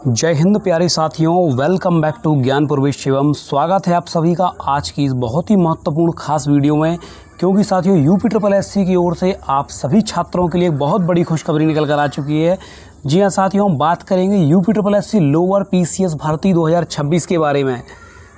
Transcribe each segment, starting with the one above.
जय हिंद प्यारे साथियों, वेलकम बैक टू ज्ञान प्रवेश शिवम। स्वागत है आप सभी का आज की इस बहुत ही महत्वपूर्ण खास वीडियो में, क्योंकि साथियों यूपीएससी की ओर से आप सभी छात्रों के लिए एक बहुत बड़ी खुशखबरी निकल कर आ चुकी है। जी हाँ साथियों, हम बात करेंगे यूपीएससी लोअर पीसीएस भर्ती 2026 के बारे में।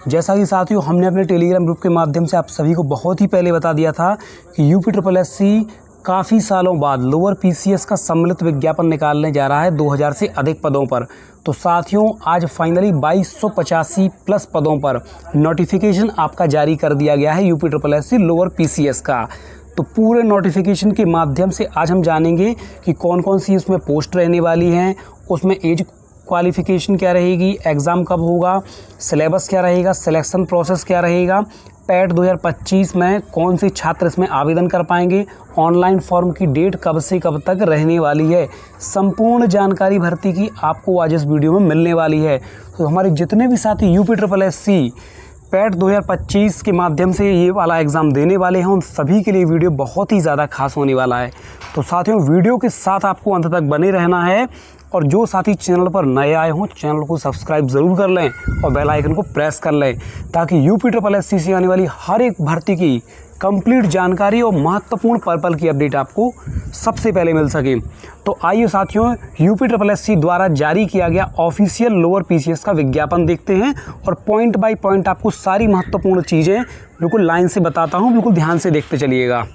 जैसा कि साथियों हमने अपने टेलीग्राम ग्रुप के माध्यम से आप सभी को बहुत ही पहले बता दिया था कि यूपीएससी काफ़ी सालों बाद लोअर पीसीएस का सम्मिलित विज्ञापन निकालने जा रहा है 2000 से अधिक पदों पर। तो साथियों आज फाइनली 2285 प्लस पदों पर नोटिफिकेशन आपका जारी कर दिया गया है यूपीएससी लोअर पीसीएस का। तो पूरे नोटिफिकेशन के माध्यम से आज हम जानेंगे कि कौन कौन सी उसमें पोस्ट रहने वाली हैं, उसमें एज क्वालिफ़िकेशन क्या रहेगी, एग्ज़ाम कब होगा, सिलेबस क्या रहेगा, सिलेक्शन प्रोसेस क्या रहेगा, पैट 2025 में कौन से छात्र इसमें आवेदन कर पाएंगे, ऑनलाइन फॉर्म की डेट कब से कब तक रहने वाली है। संपूर्ण जानकारी भर्ती की आपको आज इस वीडियो में मिलने वाली है। तो हमारे जितने भी साथी यूपीएससी पैट 2025 के माध्यम से ये वाला एग्ज़ाम देने वाले हैं, उन सभी के लिए वीडियो बहुत ही ज़्यादा खास होने वाला है। तो साथियों वीडियो के साथ आपको अंत तक बने रहना है, और जो साथी चैनल पर नए आए हों चैनल को सब्सक्राइब ज़रूर कर लें और बेल आइकन को प्रेस कर लें, ताकि यूपीएससी से आने वाली हर एक भर्ती की कंप्लीट जानकारी और महत्वपूर्ण पर्पल की अपडेट आपको सबसे पहले मिल सके। तो आइए साथियों यूपीएससी द्वारा जारी किया गया ऑफिशियल लोअर पीसीएस का विज्ञापन देखते हैं, और पॉइंट बाय पॉइंट आपको सारी महत्वपूर्ण चीज़ें बिल्कुल लाइन से बताता हूँ, बिल्कुल ध्यान से देखते चलिएगा।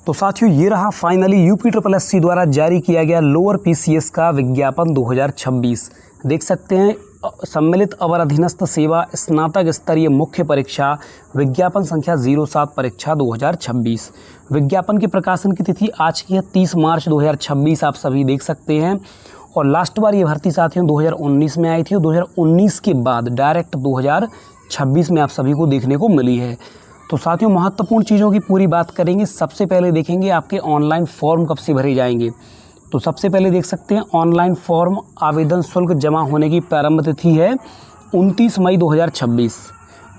तो साथियों ये रहा फाइनली यूपीएससी द्वारा जारी किया गया लोअर पीसीएस का विज्ञापन 2026। देख सकते हैं सम्मिलित अवर अधीनस्थ सेवा स्नातक स्तरीय मुख्य परीक्षा विज्ञापन संख्या 07 परीक्षा 2026। विज्ञापन के प्रकाशन की तिथि आज की है 30 मार्च 2026, आप सभी देख सकते हैं। और लास्ट बार ये भर्ती साथियों 2019 में आई थी, और 2019 के बाद डायरेक्ट 2026 में आप सभी को देखने को मिली है। तो साथियों महत्वपूर्ण चीज़ों की पूरी बात करेंगे। सबसे पहले देखेंगे आपके ऑनलाइन फॉर्म कब से भरे जाएंगे। तो सबसे पहले देख सकते हैं ऑनलाइन फॉर्म आवेदन शुल्क जमा होने की प्रारंभ तिथि है 29 मई 2026।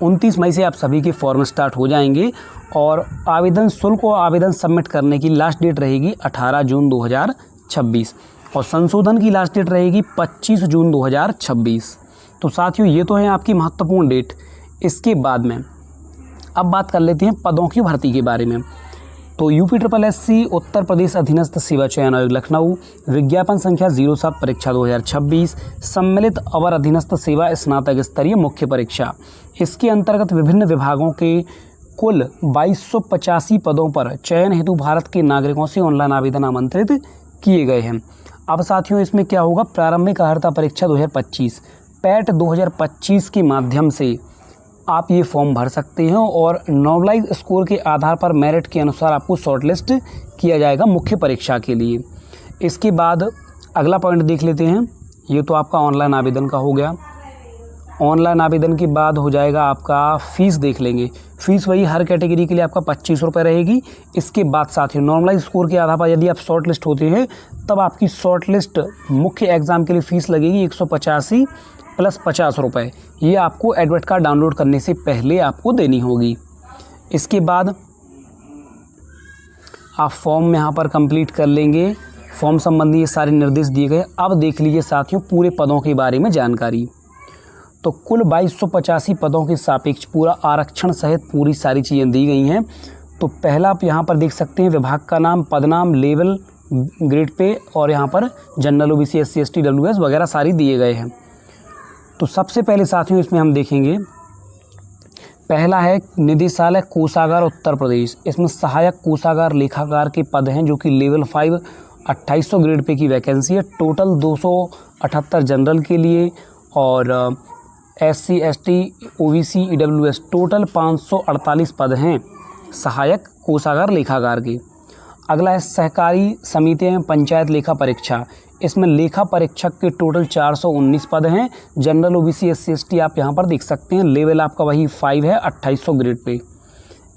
29 मई से आप सभी के फॉर्म स्टार्ट हो जाएंगे, और आवेदन शुल्क और आवेदन सबमिट करने की लास्ट डेट रहेगी 18 जून 2026, और संशोधन की लास्ट डेट रहेगी 25 जून 2026। तो साथियों ये तो है आपकी महत्वपूर्ण डेट। इसके बाद में अब बात कर लेते हैं पदों की भर्ती के बारे में। तो यूपीएससी उत्तर प्रदेश अधीनस्थ सेवा चयन आयोग लखनऊ विज्ञापन संख्या 07 परीक्षा 2026 सम्मिलित अवर अधीनस्थ सेवा स्नातक स्तरीय मुख्य परीक्षा। इसके अंतर्गत विभिन्न विभागों के कुल 2285 पदों पर चयन हेतु भारत के नागरिकों से ऑनलाइन आवेदन आमंत्रित किए गए हैं। अब साथियों इसमें क्या होगा, प्रारंभिक अर्हता परीक्षा 2025 पैट 2025 के माध्यम से आप ये फॉर्म भर सकते हैं, और नॉर्मलाइज स्कोर के आधार पर मेरिट के अनुसार आपको शॉर्टलिस्ट किया जाएगा मुख्य परीक्षा के लिए। इसके बाद अगला पॉइंट देख लेते हैं। ये तो आपका ऑनलाइन आवेदन का हो गया। ऑनलाइन आवेदन के बाद हो जाएगा आपका फ़ीस देख लेंगे। फ़ीस वही हर कैटेगरी के लिए आपका 25 रुपये रहेगी। इसके बाद साथियों नॉर्मलाइज स्कोर के आधार पर यदि आप शॉर्ट लिस्ट होते हैं तब आपकी शॉर्ट लिस्ट मुख्य एग्ज़ाम के लिए फ़ीस लगेगी 185 प्लस 50 रुपये। ये आपको एडमिट कार्ड डाउनलोड करने से पहले आपको देनी होगी। इसके बाद आप फॉर्म में यहाँ पर कंप्लीट कर लेंगे। फॉर्म संबंधी ये सारे निर्देश दिए गए। अब देख लीजिए साथियों पूरे पदों के बारे में जानकारी। तो कुल 2285 पदों के सापेक्ष पूरा आरक्षण सहित पूरी सारी चीज़ें दी गई हैं। तो पहला आप यहाँ पर देख सकते हैं विभाग का नाम, पदनाम, लेवल, ग्रेड पे, और यहाँ पर general OBC SC ST WS वगैरह सारी दिए गए हैं। तो सबसे पहले साथियों इसमें हम देखेंगे, पहला है निदेशालय कोषागार उत्तर प्रदेश। इसमें सहायक कोषागार लेखाकार के पद हैं, जो कि लेवल 5 2800 ग्रेड पे की वैकेंसी है। टोटल 278 जनरल के लिए, और SC ST OBC EWS total 548 पद हैं सहायक कोषागार लेखाकार के। अगला है सहकारी समिति एवं पंचायत लेखा परीक्षा। इसमें लेखा परीक्षक के टोटल 419 पद हैं। जनरल OBC SC ST आप यहाँ पर देख सकते हैं, लेवल आपका वही 5 है 2800 ग्रेड पे।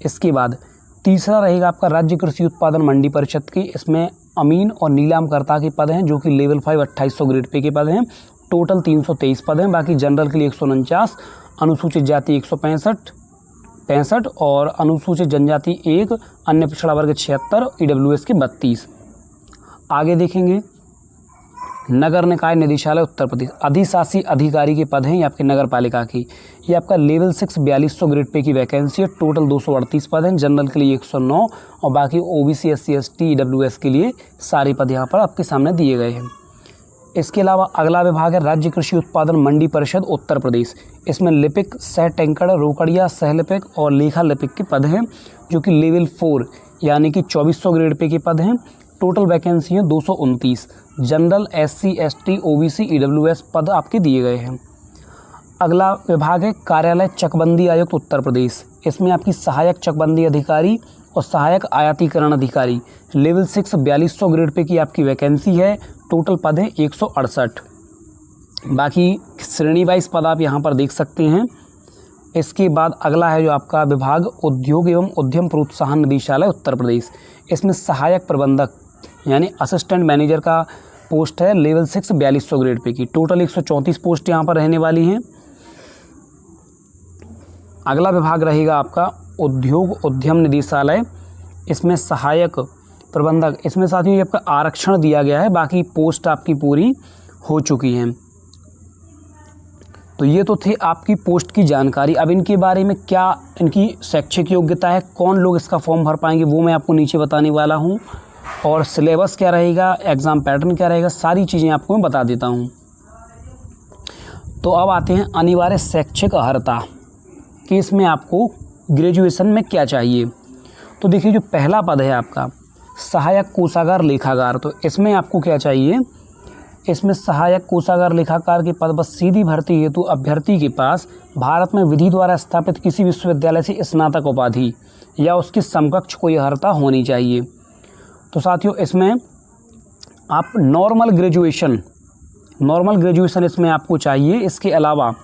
इसके बाद तीसरा रहेगा आपका राज्य कृषि उत्पादन मंडी परिषद की। इसमें अमीन और नीलामकर्ता के पद हैं, जो कि लेवल 5 2800 ग्रेड पे के पद हैं। टोटल 323 पद हैं। बाकी जनरल के लिए 149, अनुसूचित जाति 165 और अनुसूचित जनजाति 1, अन्य पिछड़ा वर्ग 76, EWS के 32। आगे देखेंगे नगर निकाय निदेशालय उत्तर प्रदेश, अधिशासी अधिकारी के पद हैं ये आपके नगर पालिका की। ये आपका लेवल 6 4200 ग्रेड पे की वैकेंसी है। टोटल 238 पद हैं। जनरल के लिए 109 और बाकी OBC SC ST EWS के लिए सारे पद यहाँ पर आपके सामने दिए गए हैं। इसके अलावा अगला विभाग है राज्य कृषि उत्पादन मंडी परिषद उत्तर प्रदेश। इसमें लिपिक, सह टैंकड़, रोकड़िया, सह लिपिक और लेखा लिपिक के पद हैं जो कि लेवल 4 यानी कि 2400 ग्रेड पे के पद हैं। टोटल वैकेंसी है 229। General, SC ST OBC EWS पद आपके दिए गए हैं। अगला विभाग है कार्यालय चकबंदी आयुक्त उत्तर प्रदेश। इसमें आपकी सहायक चकबंदी अधिकारी और सहायक आयातीकरण अधिकारी लेवल 6 4200 ग्रेड पे की आपकी वैकेंसी है। टोटल पद है 168। बाकी श्रेणी वाइज पद आप यहाँ पर देख सकते हैं। इसके बाद अगला है जो आपका विभाग उद्योग एवं उद्यम प्रोत्साहन निदेशालय उत्तर प्रदेश। इसमें सहायक प्रबंधक यानी असिस्टेंट मैनेजर का पोस्ट है लेवल 6 4200 ग्रेड पे की। टोटल 134 पोस्ट यहाँ पर रहने वाली हैं। अगला विभाग रहेगा आपका उद्योग उद्यम निदेशालय। इसमें सहायक प्रबंधक, इसमें साथियों ये आपका आरक्षण दिया गया है, बाकी पोस्ट आपकी पूरी हो चुकी हैं। तो ये तो थे आपकी पोस्ट की जानकारी। अब इनके बारे में क्या इनकी शैक्षिक योग्यता है, कौन लोग इसका फॉर्म भर पाएंगे, वो मैं आपको नीचे बताने वाला हूँ। और सिलेबस क्या रहेगा, एग्ज़ाम पैटर्न क्या रहेगा, सारी चीज़ें आपको मैं बता देता हूँ। तो अब आते हैं अनिवार्य शैक्षिक अर्हता कि इसमें आपको ग्रेजुएशन में क्या चाहिए। तो देखिए जो पहला पद है आपका सहायक कोषागार लेखाकार, तो इसमें आपको क्या चाहिए, इसमें सहायक कोषागार लेखाकार के पद पर सीधी भर्ती हेतु अभ्यर्थी के पास भारत में विधि द्वारा स्थापित किसी विश्वविद्यालय से स्नातक उपाधि या उसके समकक्ष कोई अर्हता होनी चाहिए। तो साथियों इसमें आप नॉर्मल ग्रेजुएशन इसमें आपको चाहिए। इसके अलावा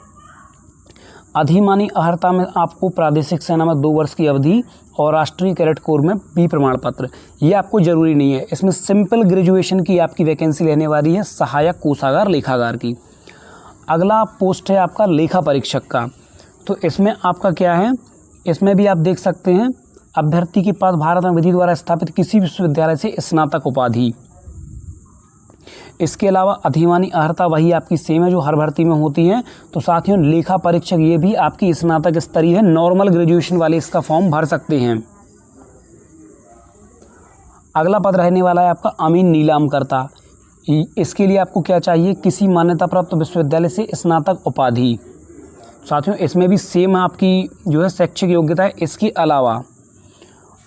अधिमानी अर्हता में आपको प्रादेशिक सेना में 2 वर्ष की अवधि और राष्ट्रीय कैडेट कोर में B प्रमाण पत्र, ये आपको ज़रूरी नहीं है। इसमें सिंपल ग्रेजुएशन की आपकी वैकेंसी रहने वाली है सहायक कोषागार लेखाकार की। अगला पोस्ट है आपका लेखा परीक्षक का। तो इसमें आपका क्या है, इसमें भी आप देख सकते हैं अभ्यर्थी के पास भारत में विधि द्वारा स्थापित किसी विश्वविद्यालय से स्नातक उपाधि। इसके अलावा अधिमानी अर्हता वही आपकी सेम है जो हर भर्ती में होती है। तो साथियों लेखा परीक्षक ये भी आपकी स्नातक स्तरीय है, नॉर्मल ग्रेजुएशन वाले इसका फॉर्म भर सकते हैं। अगला पद रहने वाला है आपका अमीन नीलामकर्ता। इसके लिए आपको क्या चाहिए, किसी मान्यता प्राप्त विश्वविद्यालय से स्नातक उपाधि। साथियों इसमें भी सेम आपकी जो है शैक्षिक योग्यता है। इसके अलावा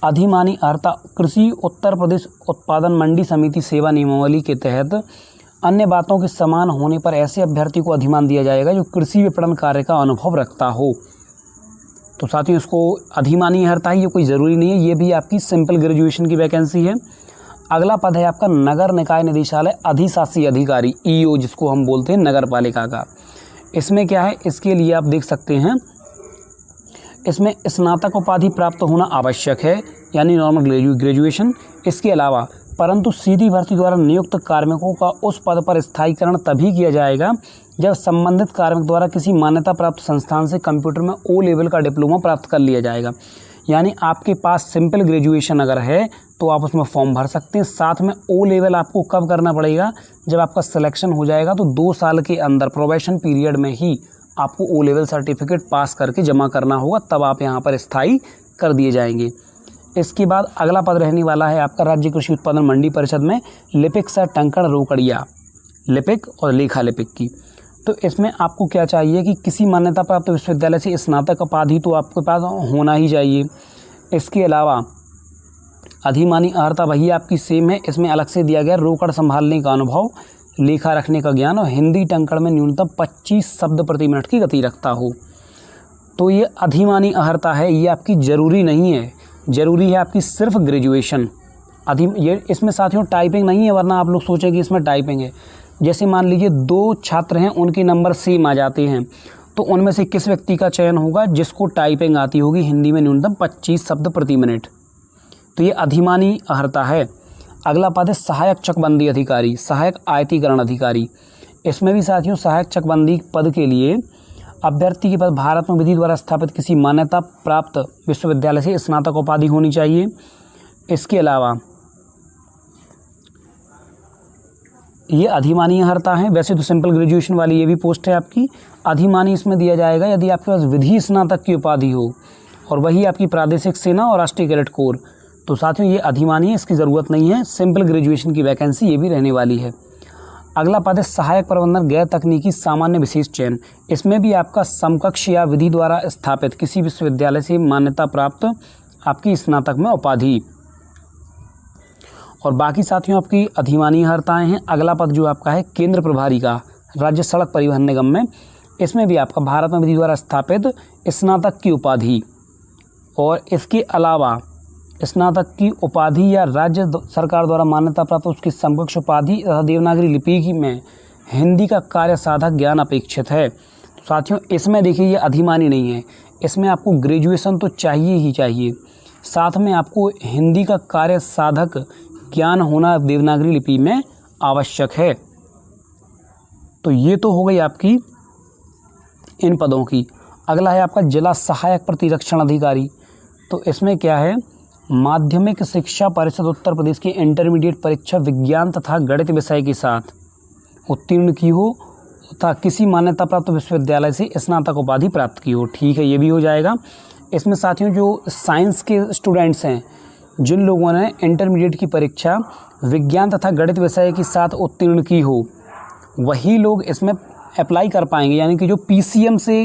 अधिमानी अर्हता कृषि उत्तर प्रदेश उत्पादन मंडी समिति सेवा नियमावली के तहत अन्य बातों के समान होने पर ऐसे अभ्यर्थी को अधिमान दिया जाएगा जो कृषि विपणन कार्य का अनुभव रखता हो। तो साथियों इसको अधिमानी अर्हता है, ये कोई ज़रूरी नहीं है, ये भी आपकी सिंपल ग्रेजुएशन की वैकेंसी है। अगला पद है आपका नगर निकाय निदेशालय अधिशासी अधिकारी EO जिसको हम बोलते हैं नगर पालिका का। इसमें क्या है, इसके लिए आप देख सकते हैं इसमें स्नातक उपाधि प्राप्त होना आवश्यक है यानी नॉर्मल ग्रेजुएशन। इसके अलावा परंतु सीधी भर्ती द्वारा नियुक्त कार्मिकों का उस पद पर स्थायीकरण तभी किया जाएगा जब संबंधित कार्मिक द्वारा किसी मान्यता प्राप्त संस्थान से कंप्यूटर में O लेवल का डिप्लोमा प्राप्त कर लिया जाएगा। यानी आपके पास सिंपल ग्रेजुएशन अगर है तो आप उसमें फॉर्म भर सकते हैं। साथ में O लेवल आपको कब करना पड़ेगा, जब आपका सिलेक्शन हो जाएगा तो 2 साल के अंदर प्रोबेशन पीरियड में ही आपको O लेवल सर्टिफिकेट पास करके जमा करना होगा, तब आप यहाँ पर स्थायी कर दिए जाएंगे। इसके बाद अगला पद रहने वाला है आपका राज्य कृषि उत्पादन मंडी परिषद में लिपिक सह टंकण रोकड़िया लिपिक और लेखा लिपिक की। तो इसमें आपको क्या चाहिए कि किसी मान्यता प्राप्त विश्वविद्यालय से स्नातक उपाधि तो आपके पास होना ही चाहिए। इसके अलावा अधिमानी अर्हता वही आपकी सेम है, इसमें अलग से दिया गया रोकड़ संभालने का अनुभव, लेखा रखने का ज्ञान और हिंदी टंकण में न्यूनतम 25 शब्द प्रति मिनट की गति रखता हो। तो ये अधिमानी अर्हता है, ये आपकी ज़रूरी नहीं है, ज़रूरी है आपकी सिर्फ ग्रेजुएशन। ये इसमें साथियों टाइपिंग नहीं है, वरना आप लोग सोचें कि इसमें टाइपिंग है। जैसे मान लीजिए 2 छात्र हैं, उनके नंबर सेम आ जाते हैं, तो उनमें से किस व्यक्ति का चयन होगा जिसको टाइपिंग आती होगी हिंदी में न्यूनतम 25 शब्द प्रति मिनट। तो ये अधिमानी अर्हता है। अगला पद है सहायक चकबंदी अधिकारी, सहायक आयतीकरण अधिकारी। इसमें भी साथियों सहायक चकबंदी पद के लिए अभ्यर्थी के पास भारत में विधि द्वारा स्थापित किसी मान्यता प्राप्त विश्वविद्यालय से स्नातक उपाधि होनी चाहिए। इसके अलावा ये अधिमानीय अर्हता है। वैसे तो सिंपल ग्रेजुएशन वाली ये भी पोस्ट है आपकी, अधिमानी इसमें दिया जाएगा यदि आपके पास विधि स्नातक की उपाधि हो और वही आपकी प्रादेशिक सेना और राष्ट्रीय कैडेट कोर। तो साथियों ये अधिमानी है, इसकी ज़रूरत नहीं है। सिंपल ग्रेजुएशन की वैकेंसी ये भी रहने वाली है। अगला पद है सहायक प्रबंधन गैर तकनीकी सामान्य विशेष चयन। इसमें भी आपका समकक्ष या विधि द्वारा स्थापित किसी विश्वविद्यालय से मान्यता प्राप्त आपकी स्नातक में उपाधि। और बाकी साथियों आपकी अधिमानी अर्हताएँ हैं। अगला पद जो आपका है केंद्र प्रभारी का राज्य सड़क परिवहन निगम में, इसमें भी आपका भारत में विधि द्वारा स्थापित स्नातक की उपाधि। और इसके अलावा स्नातक की उपाधि या राज्य सरकार द्वारा मान्यता प्राप्त उसकी समकक्ष उपाधि तथा देवनागरी लिपि में हिंदी का कार्य साधक ज्ञान अपेक्षित है। तो साथियों इसमें देखिए ये अधिमानी नहीं है, इसमें आपको ग्रेजुएशन तो चाहिए ही चाहिए, साथ में आपको हिंदी का कार्य साधक ज्ञान होना देवनागरी लिपि में आवश्यक है। तो ये तो हो गई आपकी इन पदों की। अगला है आपका जिला सहायक प्रतिरक्षण अधिकारी। तो इसमें क्या है, माध्यमिक शिक्षा परिषद उत्तर प्रदेश की इंटरमीडिएट परीक्षा विज्ञान तथा गणित विषय के साथ उत्तीर्ण की हो तथा किसी मान्यता प्राप्त विश्वविद्यालय से स्नातक उपाधि प्राप्त की हो। ठीक है, ये भी हो जाएगा। इसमें साथियों जो साइंस के स्टूडेंट्स हैं, जिन लोगों ने इंटरमीडिएट की परीक्षा विज्ञान तथा गणित विषय के साथ उत्तीर्ण की हो, वही लोग इसमें अप्लाई कर पाएंगे। यानी कि जो पीसीएम से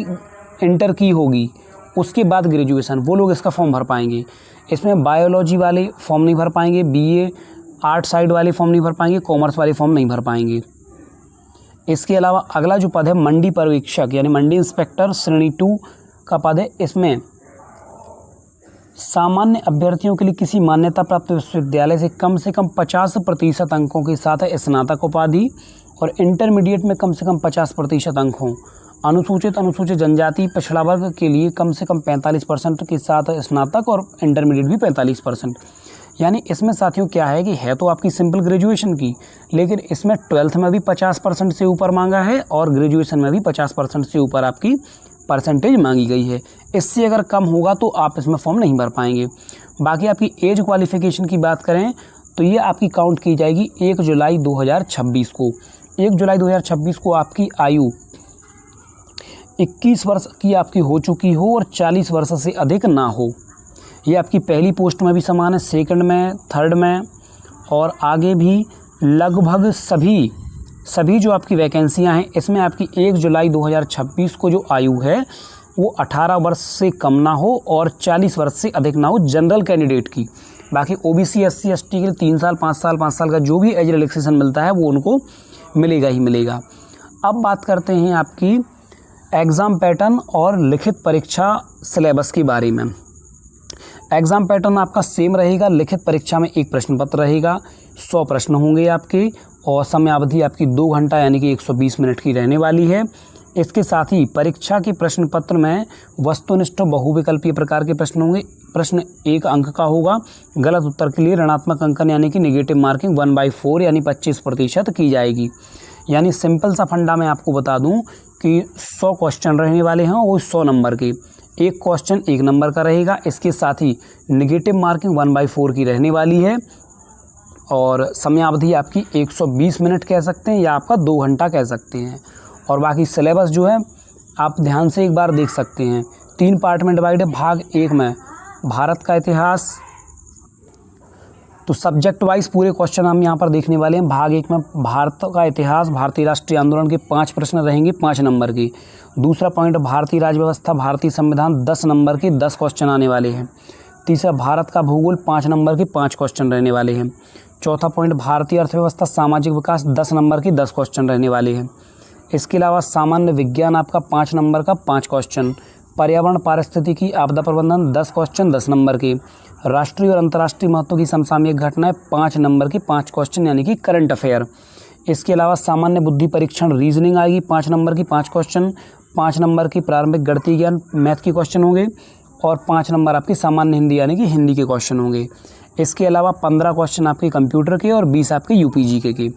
इंटर की होगी उसके बाद ग्रेजुएशन, वो लोग इसका फॉर्म भर पाएंगे। इसमें बायोलॉजी वाले फॉर्म नहीं भर पाएंगे, बीए आर्ट साइड वाले फॉर्म नहीं भर पाएंगे, कॉमर्स वाले फॉर्म नहीं भर पाएंगे। इसके अलावा अगला जो पद है मंडी पर्यवेक्षक यानी मंडी इंस्पेक्टर श्रेणी 2 का पद है। इसमें सामान्य अभ्यर्थियों के लिए किसी मान्यता प्राप्त विश्वविद्यालय से कम 50% अंकों के साथ स्नातक उपाधि और इंटरमीडिएट में कम से कम 50% अंक हों। अनुसूचित जनजाति पिछड़ा वर्ग के लिए कम से कम 45% के साथ स्नातक और इंटरमीडिएट भी 45%। यानी इसमें साथियों क्या है कि है तो आपकी सिंपल ग्रेजुएशन की, लेकिन इसमें 12th में भी 50% से ऊपर मांगा है और ग्रेजुएशन में भी 50% से ऊपर आपकी परसेंटेज मांगी गई है। इससे अगर कम होगा तो आप इसमें फॉर्म नहीं भर पाएंगे। बाकी आपकी एज क्वालिफिकेशन की बात करें तो ये आपकी काउंट की जाएगी 1 जुलाई 2026 को। 1 जुलाई 2026 को आपकी आयु 21 वर्ष की आपकी हो चुकी हो और 40 वर्ष से अधिक ना हो। ये आपकी पहली पोस्ट में भी समान है, सेकंड में, थर्ड में और आगे भी लगभग सभी जो आपकी वैकेंसियां हैं इसमें आपकी 1 जुलाई 2026 को जो आयु है वो 18 वर्ष से कम ना हो और 40 वर्ष से अधिक ना हो जनरल कैंडिडेट की। बाकी ओबीसी एससी एसटी के लिए 3 साल 5 साल का जो भी एज रिलैक्सेशन मिलता है वो उनको मिलेगा ही मिलेगा। अब बात करते हैं आपकी एग्ज़ाम पैटर्न और लिखित परीक्षा सिलेबस के बारे में। एग्ज़ाम पैटर्न आपका सेम रहेगा। लिखित परीक्षा में एक प्रश्न पत्र रहेगा, 100 प्रश्न होंगे आपके और समय अवधि आपकी 2 घंटा यानी कि 120 मिनट की रहने वाली है। इसके साथ ही परीक्षा के प्रश्न पत्र में वस्तुनिष्ठ बहुविकल्पीय प्रकार के प्रश्न होंगे। प्रश्न 1 अंक का होगा। गलत उत्तर के लिए ऋणात्मक अंकन यानी कि नेगेटिव मार्किंग 1/4 यानी 25% की जाएगी। यानी सिंपल सा फंडा मैं आपको बता दूं कि 100 क्वेश्चन रहने वाले हैं और 100 नंबर के। एक क्वेश्चन 1 नंबर का रहेगा। इसके साथ ही नेगेटिव मार्किंग 1/4 की रहने वाली है और समयावधि आपकी 120 मिनट कह सकते हैं या आपका 2 घंटा कह सकते हैं। और बाकी सिलेबस जो है आप ध्यान से एक बार देख सकते हैं। 3 पार्ट में डिवाइड है। भाग 1 में भारत का इतिहास, तो सब्जेक्ट वाइज पूरे क्वेश्चन हम यहाँ पर देखने वाले हैं। भाग 1 में भारत का इतिहास, भारतीय राष्ट्रीय आंदोलन के 5 प्रश्न रहेंगे 5 नंबर के। दूसरा पॉइंट भारतीय राज्य व्यवस्था, भारतीय संविधान 10 नंबर के 10 क्वेश्चन आने वाले हैं। तीसरा भारत का भूगोल 5 नंबर के 5 क्वेश्चन रहने वाले हैं। चौथा पॉइंट भारतीय अर्थव्यवस्था सामाजिक विकास 10 नंबर के 10 क्वेश्चन रहने वाले हैं। इसके अलावा सामान्य विज्ञान आपका 5 नंबर का 5 क्वेश्चन। पर्यावरण पारिस्थितिकी आपदा प्रबंधन 10 क्वेश्चन 10 नंबर के। राष्ट्रीय और अंतर्राष्ट्रीय महत्व की समसामयिक घटनाएं 5 नंबर के 5 क्वेश्चन यानी कि करंट अफेयर। इसके अलावा सामान्य बुद्धि परीक्षण रीजनिंग आएगी 5 नंबर की 5 क्वेश्चन। 5 नंबर की प्रारंभिक गणितीय ज्ञान मैथ के क्वेश्चन होंगे और 5 नंबर आपकी सामान्य हिंदी यानी कि हिंदी के क्वेश्चन होंगे। इसके अलावा 15 क्वेश्चन आपके कंप्यूटर के और 20 आपके यूपीजीके के।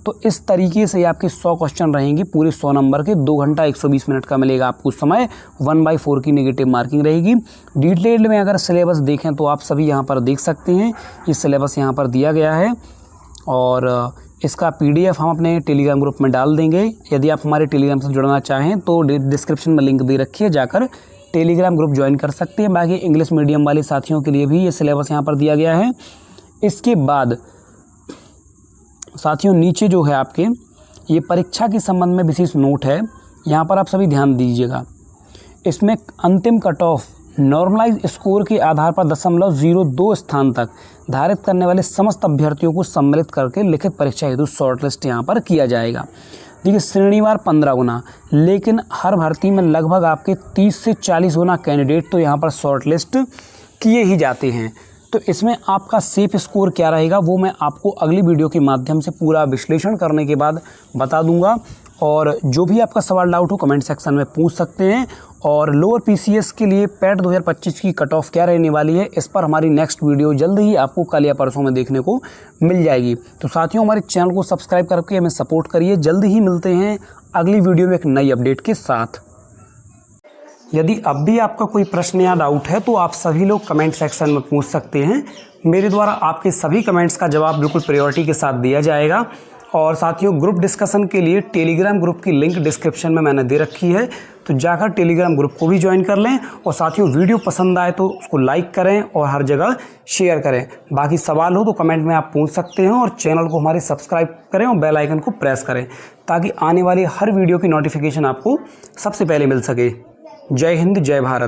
तो इस तरीके से आपके 100 क्वेश्चन रहेंगे पूरे 100 नंबर के। 2 घंटा 120 मिनट का मिलेगा आपको समय। 1/4 की नेगेटिव मार्किंग रहेगी। डिटेल में अगर सिलेबस देखें तो आप सभी यहाँ पर देख सकते हैं। ये सिलेबस यहाँ पर दिया गया है और इसका PDF हम अपने टेलीग्राम ग्रुप में डाल देंगे। यदि आप हमारे टेलीग्राम से जुड़ना चाहें तो डिस्क्रिप्शन में लिंक दे रखी है, जाकर टेलीग्राम ग्रुप ज्वाइन कर सकते हैं। बाकी इंग्लिश मीडियम वाले साथियों के लिए भी ये सिलेबस यहाँ पर दिया गया है। इसके बाद साथियों नीचे जो है आपके ये परीक्षा के संबंध में विशेष नोट है, यहाँ पर आप सभी ध्यान दीजिएगा। इसमें अंतिम कट ऑफ नॉर्मलाइज स्कोर के आधार पर 0.02 स्थान तक धारित करने वाले समस्त अभ्यर्थियों को सम्मिलित करके लिखित परीक्षा हेतु शॉर्टलिस्ट यहाँ पर किया जाएगा। देखिए श्रेणीवार 15 गुना, लेकिन हर भर्ती में लगभग आपके 30 से 40 गुना कैंडिडेट तो यहाँ पर शॉर्टलिस्ट किए ही जाते हैं। तो इसमें आपका सेफ स्कोर क्या रहेगा वो मैं आपको अगली वीडियो के माध्यम से पूरा विश्लेषण करने के बाद बता दूंगा। और जो भी आपका सवाल डाउट हो कमेंट सेक्शन में पूछ सकते हैं। और लोअर PCS के लिए पैट 2025 की कट ऑफ क्या रहने वाली है, इस पर हमारी नेक्स्ट वीडियो जल्द ही आपको कल या परसों में देखने को मिल जाएगी। तो साथियों हमारे चैनल को सब्सक्राइब करके हमें सपोर्ट करिए। जल्द ही मिलते हैं अगली वीडियो में एक नई अपडेट के साथ। यदि अब भी आपका कोई प्रश्न या डाउट है तो आप सभी लोग कमेंट सेक्शन में पूछ सकते हैं। मेरे द्वारा आपके सभी कमेंट्स का जवाब बिल्कुल प्रायोरिटी के साथ दिया जाएगा। और साथियों ग्रुप डिस्कशन के लिए टेलीग्राम ग्रुप की लिंक डिस्क्रिप्शन में मैंने दे रखी है, तो जाकर टेलीग्राम ग्रुप को भी ज्वाइन कर लें। और साथियों वीडियो पसंद आए तो उसको लाइक करें और हर जगह शेयर करें। बाकी सवाल हो तो कमेंट में आप पूछ सकते हैं। और चैनल को हमारे सब्सक्राइब करें और बेल आइकन को प्रेस करें ताकि आने वाली हर वीडियो की नोटिफिकेशन आपको सबसे पहले मिल सके। जय हिंद, जय भारत।